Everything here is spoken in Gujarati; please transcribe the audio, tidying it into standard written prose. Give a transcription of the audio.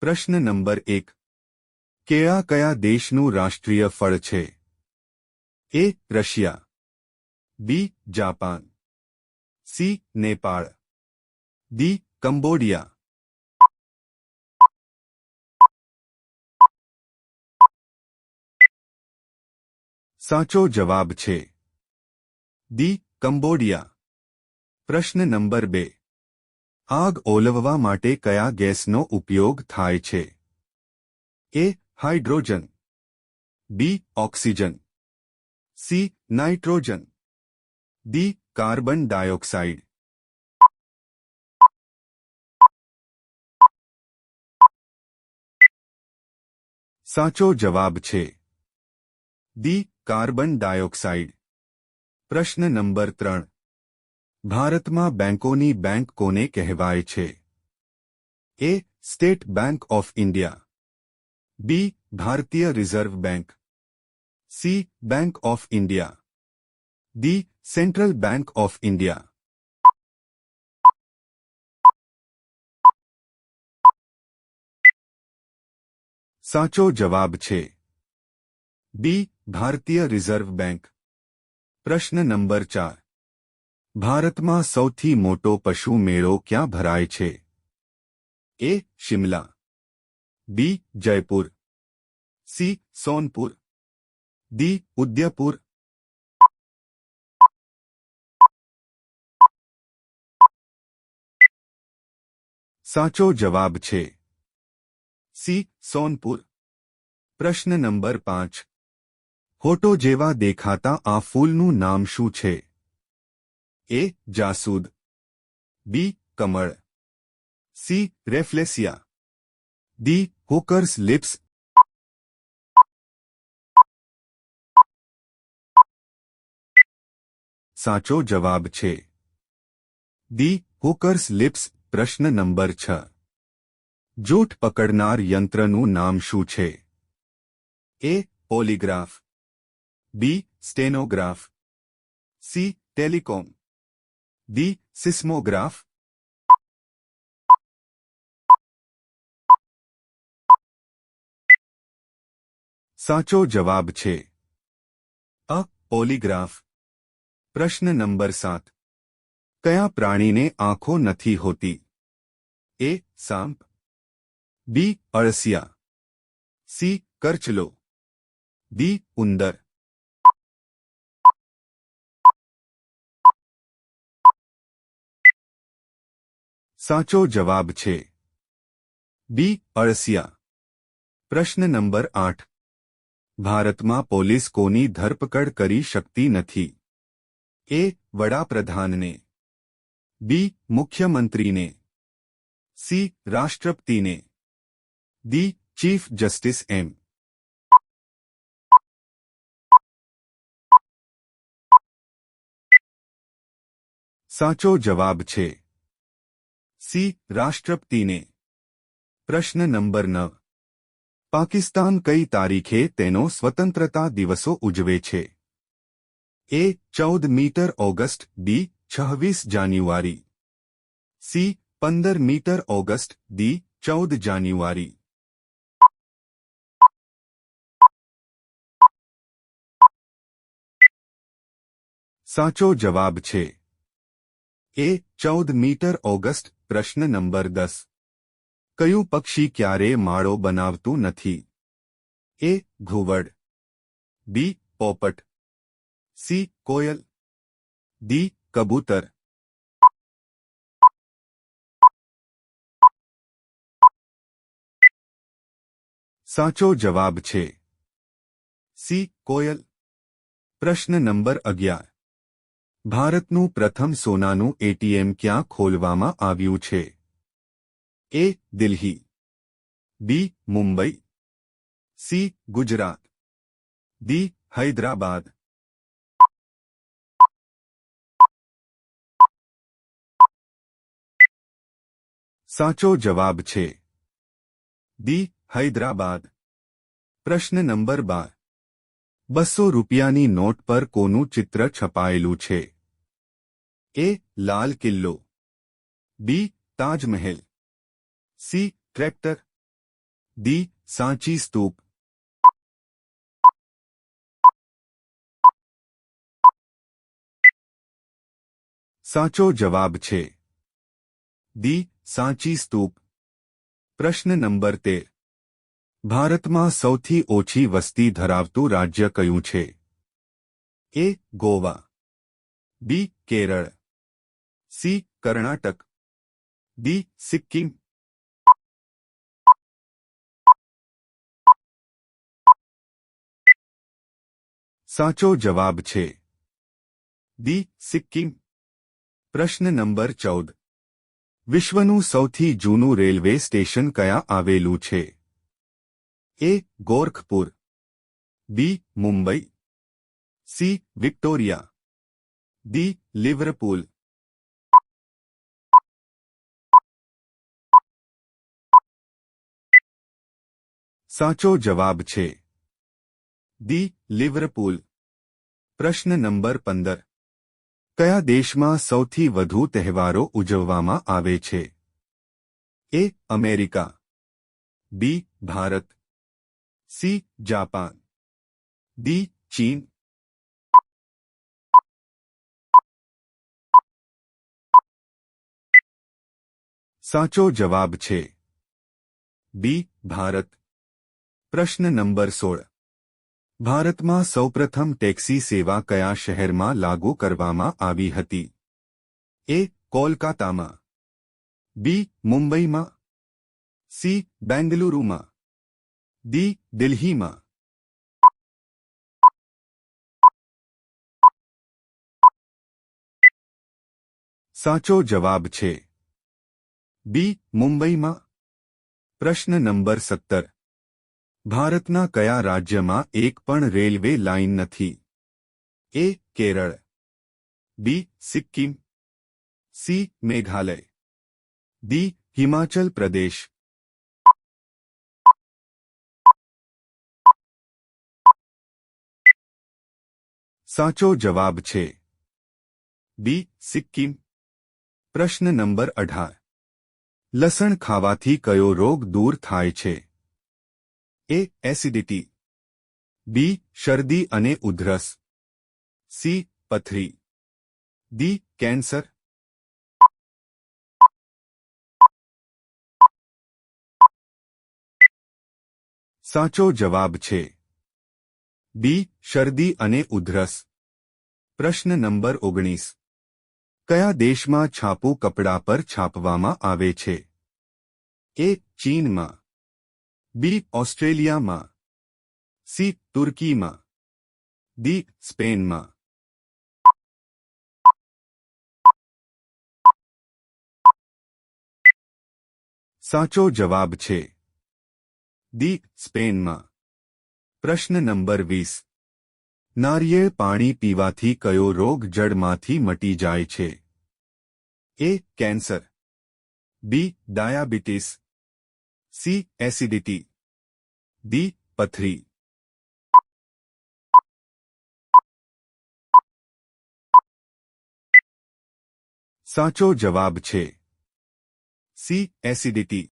પ્રશ્ન નંબર 1. કયા દેશનું રાષ્ટ્રીય ફળ છે? A. Russia, B. Japan, C. Nepal, D. Cambodia. સાચો જવાબ છે ડી. કંબોડિયા. પ્રશ્ન નંબર 2. આગ ઓલવવા માટે કયા ગેસનો ઉપયોગ થાય છે? A. Hydrogen, B. Oxygen, C. Nitrogen, D. Carbon dioxide. સાચો જવાબ છે ડી. Carbon dioxide. પ્રશ્ન નંબર 3. ભારતમાં બેંકોની બેંક કોને કહેવાય છે? A. State bank of India, B. ભારતીય reserve bank, C. Bank of India, D. Central bank of India. સાચો જવાબ છે બી. ભારતીય રિઝર્વ બેંક. પ્રશ્ન નંબર 4. ભારતમાં સૌથી મોટો પશુ મેળો ક્યાં ભરાય છે? એ. શિમલા, બી. જયપુર, સી. સોનપુર, ડી. ઉદયપુર. સાચો જવાબ છે સી. સોનપુર. પ્રશ્ન નંબર 5. હોઠો જેવા દેખાતા આ ફૂલનું નામ શું છે? એ. જાસૂદ, બી. કમળ, સી. રેફલેસિયા, ડી. Hawkers lips. સાચો જવાબ છે ડી. Hawkers lips. પ્રશ્ન નંબર 6. જૂઠ પકડનાર યંત્રનું નામ શું છે? એ. પોલીગ્રાફ, બી. સ્ટેનોગ્રાફ, સી. Telecom, D. સિસ્મોગ્રાફ. સાચો જવાબ છે અ. પોલીગ્રાફ. પ્રશ્ન નંબર 7. કયા પ્રાણીને આંખો નથી હોતી? એ. સાંપ, બી. અળસિયા, સી. કરચલો, ડી. ઉંદર. સાચો જવાબ છે બી. અળસિયા. પ્રશ્ન નંબર 8. ભારતમાં પોલીસ કોની ધરપકડ કરી શકતી નથી? એ. વડાપ્રધાનને, બી. મુખ્યમંત્રીને, સી. રાષ્ટ્રપતિને, ડી. Chief justice. એમ. સાચો જવાબ છે સી. રાષ્ટ્રપતિને. પ્રશ્ન નંબર 9. પાકિસ્તાન કઈ તારીખે તેનો સ્વતંત્રતા દિવસો ઉજવે છે? એ. 14 ઓગસ્ટ, બી. 26 જાન્યુઆરી, સી. 15 August, D. 14 જાન્યુઆરી. સાચો જવાબ છે એ. 14 ઓગસ્ટ. પ્રશ્ન નંબર 10. કયું પક્ષી ક્યારે માળો બનાવતું નથી? એ. ઘુવડ, બી. પોપટ, સી. કોયલ, ડી. કબૂતર. સાચો જવાબ છે સી. કોયલ. પ્રશ્ન નંબર 11. ભારતનું પ્રથમ સોનાનું એટીએમ ક્યાં ખોલવામાં આવ્યું છે? એ. દિલ્હી, બી. મુંબઈ, સી. ગુજરાત, ડી. હૈદરાબાદ. સાચો જવાબ છે ડી. હૈદરાબાદ. પ્રશ્ન નંબર 12. 200 રૂપિયાની નોટ પર કોનું ચિત્ર છપાયેલું છે? એ. લાલ કિલ્લો, બી. તાજમહેલ, સી. ટ્રેક્ટર, ડી સાંચી સ્તૂપ સાચો જવાબ છે ડી સાંચી સ્તૂપ પ્રશ્ન નંબર 13 ભારતમાં સૌથી ઓછી વસ્તી ધરાવતું રાજ્ય કયું છે એ ગોવા બી કેરળ સી કર્ણાટક ડી સિક્કિમ સાચો જવાબ છે ડી સિક્કિમ પ્રશ્ન નંબર 14 વિશ્વનું સૌથી જૂનું રેલવે સ્ટેશન કયા આવેલું છે એ ગોરખપુર બી Mumbai C Victoria D Liverpool સાચો જવાબ છે ડી લિવરપૂલ પ્રશ્ન નંબર 15 કયા દેશમાં સૌથી વધુ તહેવારો ઉજવવામાં આવે છે A America B Bharat C Japan D ચીન સાચો જવાબ છે બી ભારત પ્રશ્ન નંબર 16 ભારતમાં સૌપ્રથમ ટેક્સી સેવા કયા શહેરમાં લાગુ કરવામાં આવી હતી એ કોલકાતામાં બી મુંબઈમાં સી બેંગલુરુમાં ડી દિલ્હીમાં સાચો જવાબ છે બી મુંબઈમાં પ્રશ્ન નંબર 17 ભારતના કયા રાજ્યમાં એક પણ રેલવે લાઇન નથી એ કેરળ બી સિક્કિમ સી મેઘાલય ડી હિમાચલ પ્રદેશ સાચો જવાબ છે બી સિક્કિમ પ્રશ્ન નંબર 18 લસણ ખાવાથી કયો રોગ દૂર થાય છે એ એસિડિટી બી શરદી અને ઉધરસ સી પથરી ડી કેન્સર સાચો જવાબ છે બી શરદી અને ઉધરસ પ્રશ્ન નંબર 19 કયા દેશમાં છાપું કપડા પર છાપવામાં આવે છે એ ચીનમાં બી ઓસ્ટ્રેલિયામાં સી તુર્કીમાં ડી સ્પેનમાં સાચો જવાબ છે ડી સ્પેનમાં પ્રશ્ન નંબર 20 નારિયેળ પાણી પીવાથી કયો રોગ જડમાંથી મટી જાય છે A cancer B diabetes C acidity D પથરી સાચો જવાબ છે સી એસિડિટી